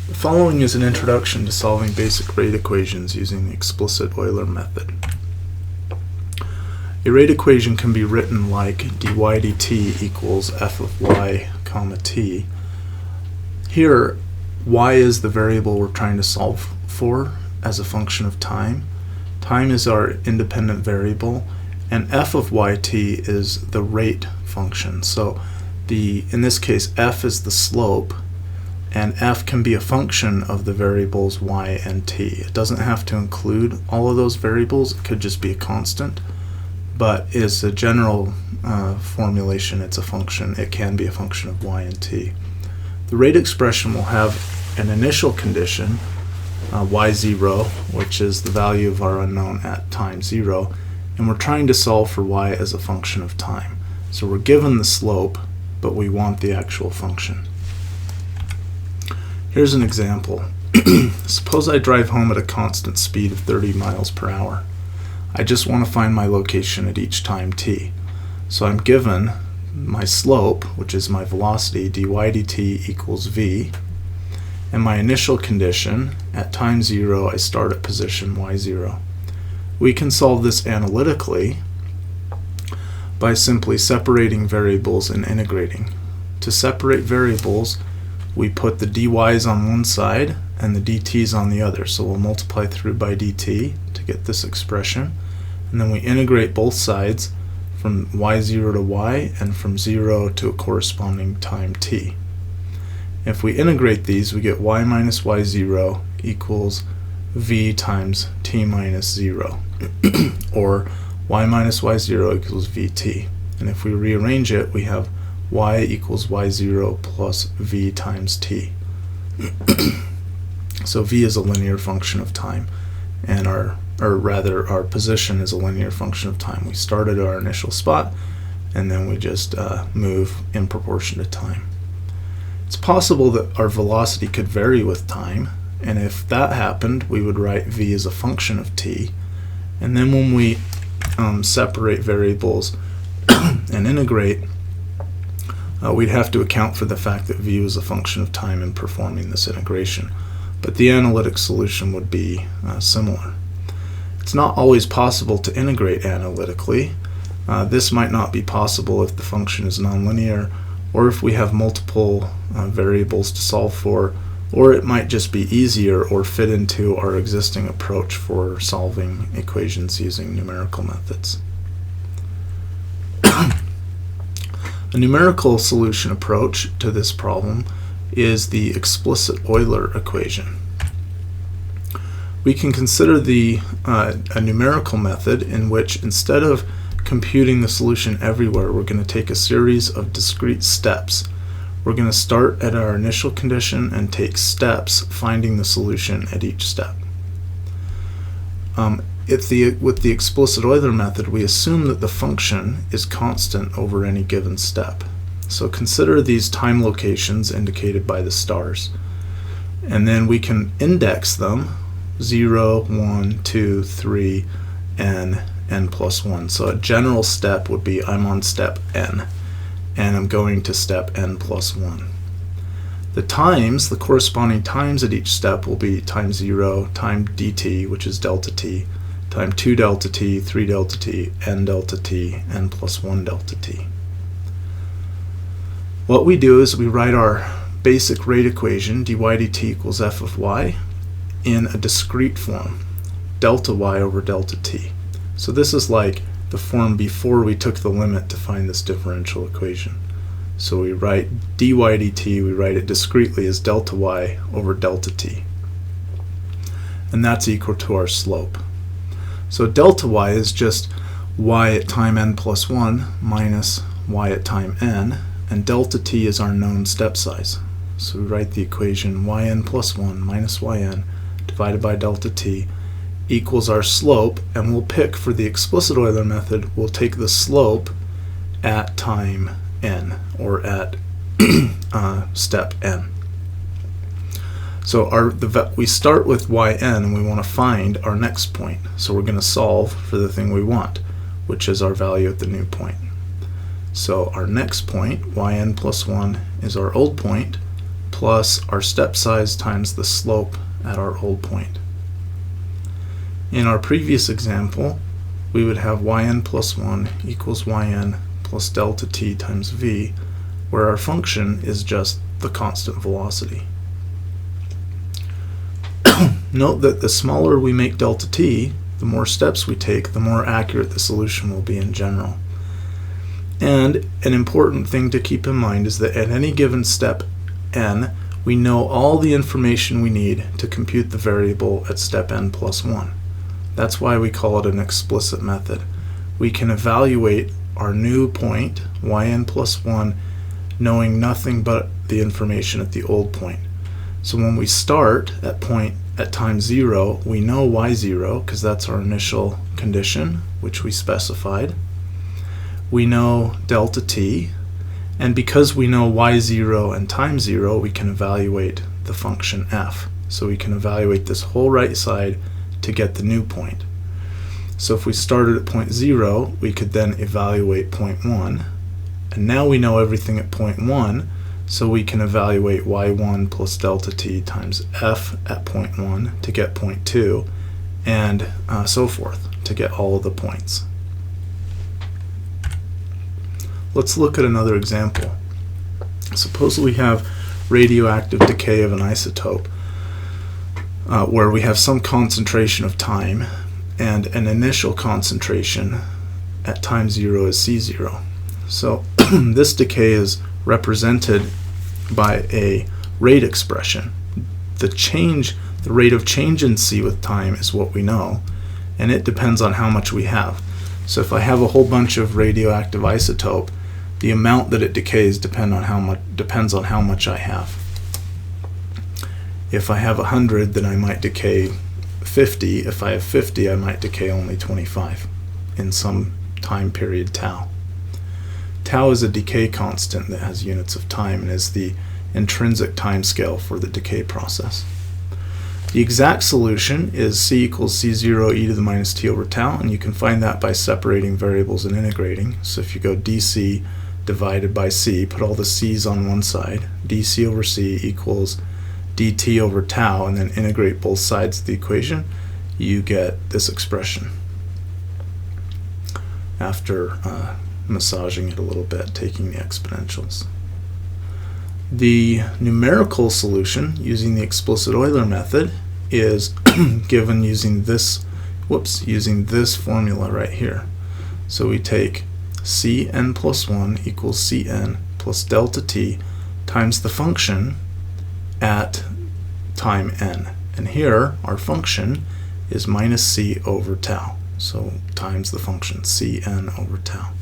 The following is an introduction to solving basic rate equations using the explicit Euler method. A rate equation can be written like dy dt equals f of y comma t. Here, y is the variable we're trying to solve for as a function of time. Time is our independent variable, and f of yt is the rate function. So in this case, f is the slope, and f can be a function of the variables y and t. It doesn't have to include all of those variables. It could just be a constant, but is a general formulation. It's a function. It can be a function of y and t. The rate expression will have an initial condition, y0, which is the value of our unknown at time 0, and we're trying to solve for y as a function of time. So we're given the slope, but we want the actual function. Here's an example. Suppose I drive home at a constant speed of 30 miles per hour. I just want to find my location at each time t. So I'm given my slope, which is my velocity, dy dt equals v, and my initial condition, at time 0 I start at position y0. We can solve this analytically by simply separating variables and integrating. To separate variables, we put the dy's on one side and the dt's on the other. So we'll multiply through by dt to get this expression. And then we integrate both sides from y0 to y and from 0 to a corresponding time t. If we integrate these, we get y minus y0 equals v times t minus 0, or y minus y0 equals vt. And if we rearrange it, we have y equals y0 plus v times t. So v is a linear function of time, and our position is a linear function of time. We start at our initial spot, and then we just move in proportion to time. It's possible that our velocity could vary with time, and if that happened, we would write v as a function of t. And then when we separate variables and integrate, we'd have to account for the fact that v is a function of time in performing this integration. But the analytic solution would be similar. It's not always possible to integrate analytically. This might not be possible if the function is nonlinear, or if we have multiple variables to solve for, or it might just be easier or fit into our existing approach for solving equations using numerical methods. A numerical solution approach to this problem is the explicit Euler equation. We can consider a numerical method in which, instead of computing the solution everywhere, we're going to take a series of discrete steps. We're going to start at our initial condition and take steps finding the solution at each step. With the explicit Euler method, we assume that the function is constant over any given step. So consider these time locations indicated by the stars, and then we can index them 0, 1, 2, 3, n plus 1. So a general step would be I'm on step n, and I'm going to step n plus 1. The corresponding times at each step will be time 0, time dt, which is delta t, time 2 delta t, 3 delta t, n delta t, n plus 1 delta t. What we do is we write our basic rate equation, dy dt equals f of y, in a discrete form, delta y over delta t. So this is like the form before we took the limit to find this differential equation. So we write dy dt, we write it discretely as delta y over delta t. And that's equal to our slope. So delta y is just y at time n plus 1 minus y at time n, and delta t is our known step size. So we write the equation yn plus 1 minus yn divided by delta t equals our slope, and we'll pick for the explicit Euler method, we'll take the slope at time n, or at step n. So we start with yn and we want to find our next point. So we're going to solve for the thing we want, which is our value at the new point. So our next point, yn plus 1, is our old point, plus our step size times the slope at our old point. In our previous example, we would have yn plus 1 equals yn plus delta t times v, where our function is just the constant velocity. Note that the smaller we make delta t, the more steps we take, the more accurate the solution will be in general. And an important thing to keep in mind is that at any given step n, we know all the information we need to compute the variable at step n plus 1. That's why we call it an explicit method. We can evaluate our new point, yn plus 1, knowing nothing but the information at the old point. So when we start at time 0, we know y0 because that's our initial condition, which we specified. We know delta t, and because we know y0 and time 0, we can evaluate the function f. So we can evaluate this whole right side to get the new point. So if we started at point 0, we could then evaluate point 1, and now we know everything at point 1, so we can evaluate y1 plus delta t times f at point 1 to get point 2, and so forth to get all of the points. Let's look at another example. Suppose we have radioactive decay of an isotope where we have some concentration of time and an initial concentration at time 0 is C0. So this decay is represented by a rate expression. The rate of change in C with time is what we know, and it depends on how much we have. So if I have a whole bunch of radioactive isotope, the amount that it decays depends on how much I have. If I have 100, then I might decay 50. If I have 50, I might decay only 25 in some time period tau. Tau is a decay constant that has units of time and is the intrinsic time scale for the decay process. The exact solution is c equals c0 e to the minus t over tau, and you can find that by separating variables and integrating. So if you go dc divided by c, put all the c's on one side, dc over c equals dt over tau, and then integrate both sides of the equation, you get this expression after massaging it a little bit, taking the exponentials. The numerical solution using the explicit Euler method is given using this formula right here. So we take Cn plus 1 equals Cn plus delta t times the function at time n. And here our function is minus c over tau. So times the function Cn over tau.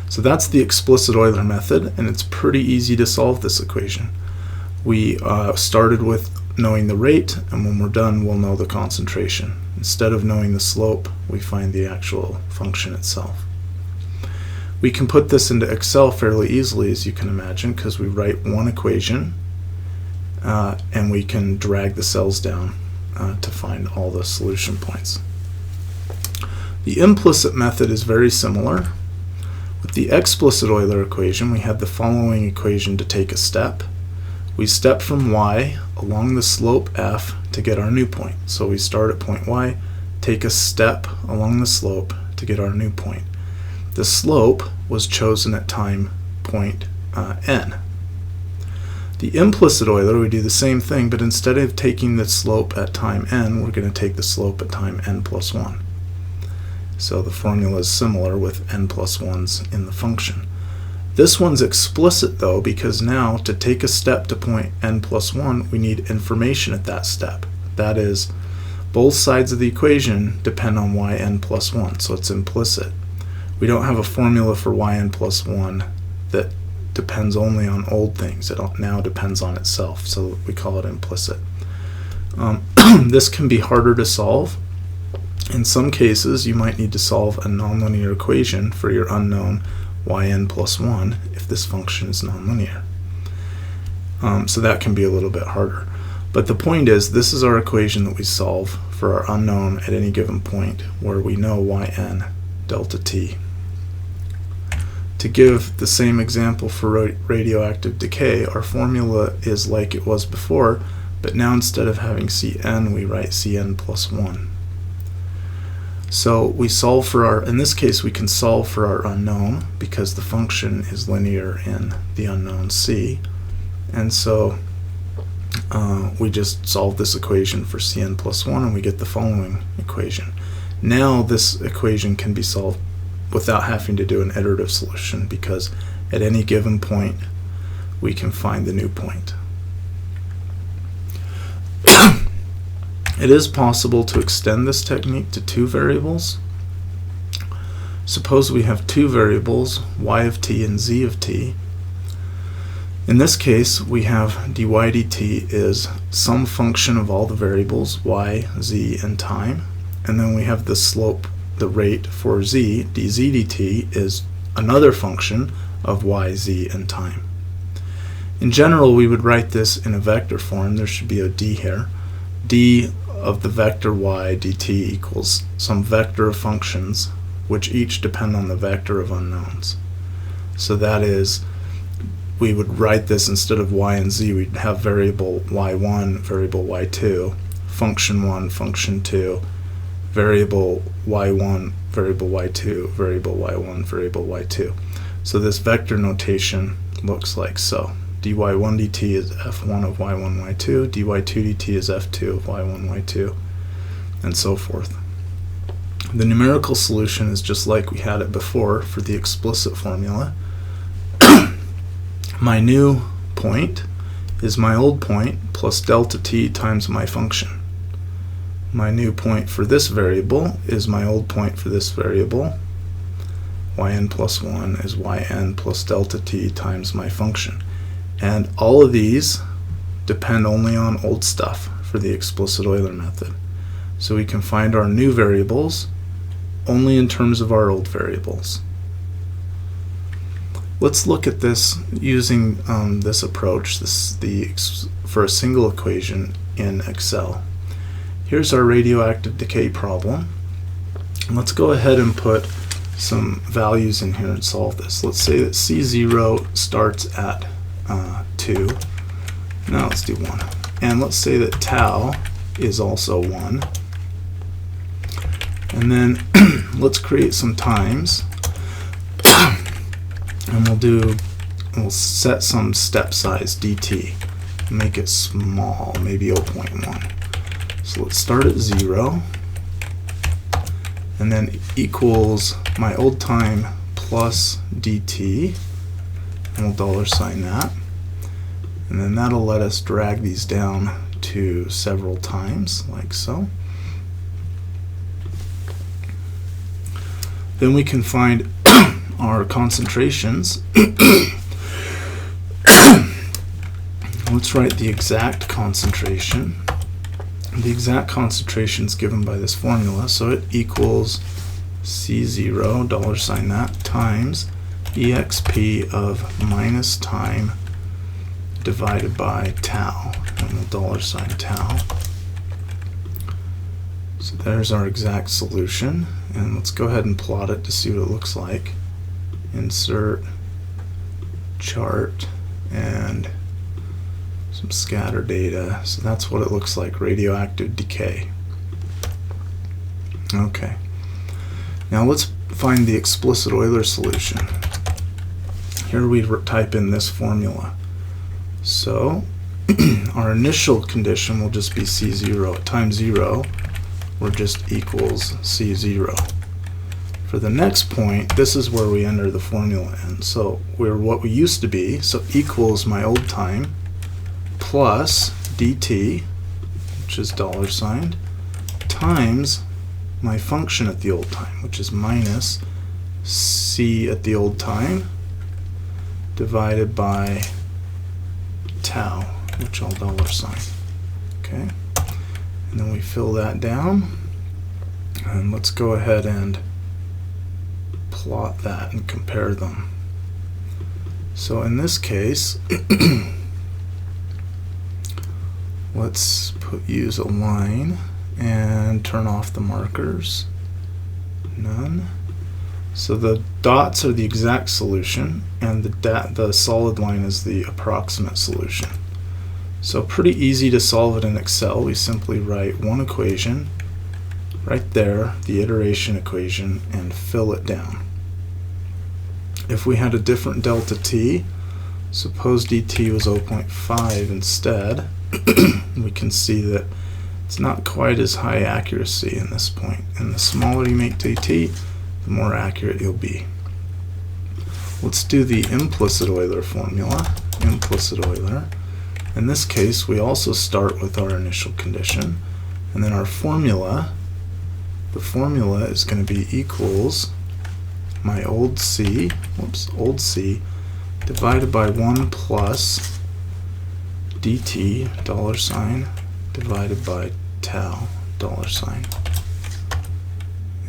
So that's the explicit Euler method, and it's pretty easy to solve this equation. We started with knowing the rate, and when we're done, we'll know the concentration. Instead of knowing the slope, we find the actual function itself. We can put this into Excel fairly easily, as you can imagine, because we write one equation, and we can drag the cells down to find all the solution points. The implicit method is very similar. With the explicit Euler equation, we have the following equation to take a step. We step from y along the slope f to get our new point. So we start at point y, take a step along the slope to get our new point. The slope was chosen at time point n. The implicit Euler, we do the same thing, but instead of taking the slope at time n, we're going to take the slope at time n plus 1. So the formula is similar with n plus 1s in the function. This one's explicit though, because now to take a step to point n plus 1, we need information at that step. That is, both sides of the equation depend on yn plus 1, so it's implicit. We don't have a formula for yn plus 1 that depends only on old things. It now depends on itself, so we call it implicit. This can be harder to solve. In some cases, you might need to solve a nonlinear equation for your unknown yn plus 1 if this function is nonlinear. So that can be a little bit harder. But the point is, this is our equation that we solve for our unknown at any given point where we know yn delta t. To give the same example for radioactive decay, our formula is like it was before, but now instead of having Cn, we write Cn plus 1. So we solve for our, in this case we can solve for our unknown because the function is linear in the unknown C, and so we just solve this equation for Cn plus 1 and we get the following equation. Now this equation can be solved without having to do an iterative solution because at any given point we can find the new point. It is possible to extend this technique to two variables. Suppose we have two variables, y of t and z of t. In this case, we have dy dt is some function of all the variables, y, z, and time. And then we have the slope, the rate for z, dz dt, is another function of y, z, and time. In general, we would write this in a vector form. There should be a d here. D of the vector y dt equals some vector of functions which each depend on the vector of unknowns. So that is, we would write this instead of y and z, we'd have variable y1, variable y2, function 1, function 2, variable y1, variable y2, variable y1, variable y2. So this vector notation looks like so. dy1 dt is f1 of y1, y2, dy2 dt is f2 of y1, y2, and so forth. The numerical solution is just like we had it before for the explicit formula. My new point is my old point plus delta t times my function. My new point for this variable is my old point for this variable. Yn plus 1 is yn plus delta t times my function. And all of these depend only on old stuff for the explicit Euler method. So we can find our new variables only in terms of our old variables. Let's look at this using this approach, for a single equation in Excel. Here's our radioactive decay problem. Let's go ahead and put some values in here and solve this. Let's say that C0 starts at 2. Now let's do 1. And let's say that tau is also 1. And then let's create some times. And we'll set some step size dt. Make it small, maybe 0.1. So let's start at 0. And then equals my old time plus dt. And we'll $sign that. And then that'll let us drag these down to several times, like so. Then we can find our concentrations. Let's write the exact concentration. The exact concentration is given by this formula, so it equals C0, $sign that, times exp of minus time divided by tau, and we'll $sign tau. So there's our exact solution, and let's go ahead and plot it to see what it looks like. Insert chart and some scatter data. So that's what it looks like, radioactive decay. Okay. Now let's find the explicit Euler solution. Here we type in this formula. So our initial condition will just be C0 at time 0, or just equals C0. For the next point, this is where we enter the formula in. So we're what we used to be, so equals my old time plus dt, which is $signed, times my function at the old time, which is minus c at the old time divided by tau, which I'll $sign. Okay, and then we fill that down, and let's go ahead and plot that and compare them. So in this case, let's use a line and turn off the markers. None. So the dots are the exact solution, and the solid line is the approximate solution. So pretty easy to solve it in Excel. We simply write one equation right there, the iteration equation, and fill it down. If we had a different delta t, suppose dt was 0.5 instead, we can see that it's not quite as high accuracy in this point. And the smaller you make dt, the more accurate you'll be. Let's do the implicit Euler formula. Implicit Euler. In this case, we also start with our initial condition, and then our formula, the formula is going to be equals my old c divided by 1 plus dt $, divided by tau $.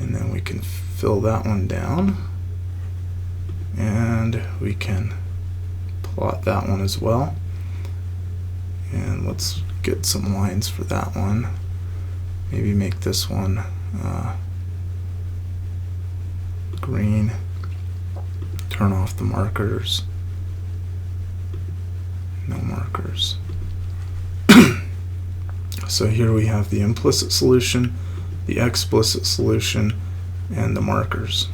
And then we can fill that one down, and we can plot that one as well. And let's get some lines for that one. Maybe make this one green. Turn off the markers. No markers. So here we have the implicit solution, the explicit solution, and the markers.